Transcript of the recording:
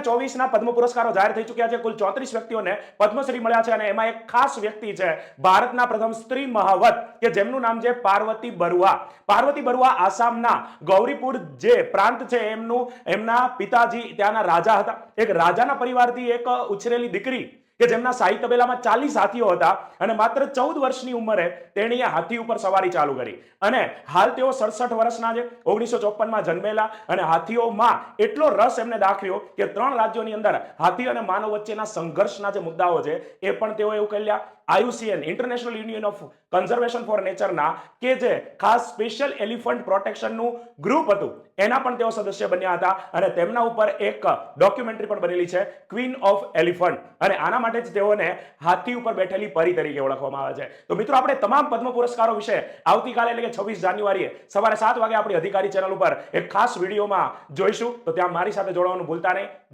2024ના પદ્મ પુરસ્કારો જાહેર થઈ ચૂક્યા છે. કુલ 34 વ્યક્તિઓને પદ્મશ્રી મળ્યા છે અને એમાં એક ખાસ વ્યક્તિ છે ભારતના પ્રથમ સ્ત્રી મહાવત કે જેમનું નામ છે પાર્વતી બરુઆ. પાર્વતી બરુઆ આસામના ગૌરીપુર જે પ્રાંત છે એમના પિતાજી ત્યાંના રાજા હતા. એક રાજાના પરિવારથી એક ઉછરેલી દીકરી કે જેમના શાહી તબેલામાં 40 હાથીઓ હતા અને માત્ર 14 વર્ષની ઉંમરે તેણીએ હાથી ઉપર સવારી ચાલુ કરી અને હાલ તેઓ 67 વર્ષના છે. 1954માં જન્મેલા અને હાથીઓમાં એટલો રસ એમને દાખવ્યો કે 3 રાજ્યોની અંદર હાથી અને માનવ વચ્ચેના સંઘર્ષના જે મુદ્દાઓ છે એ પણ તેઓ એવું કહ્યા. IUCN international union of conservation for નેચરના કે જે ખાસ સ્પેશિયલ એલિફન્ટ પ્રોટેક્શનનું ગ્રુપ હતું એના પણ તેઓ સદસ્ય બન્યા હતા અને તેમના ઉપર એક ડોક્યુમેન્ટરી પણ બનેલી છે ક્વીન ઓફ એલિફન્ટ અને આના માટે જ તેઓને હાથી ઉપર બેઠેલી પરી તરીકે ઓળખવામાં આવે છે. તો મિત્રો આપણે તમામ પદ્મ પુરસ્કારો વિશે આવતીકાલે એટલે કે 26 જાન્યુઆરીએ સવારે 7 વાગે આપણી અધિકારી ચેનલ ઉપર એક ખાસ વિડીયોમાં જોઈશું. તો ત્યાં મારી સાથે જોડાવાનું ભૂલતા નહીં.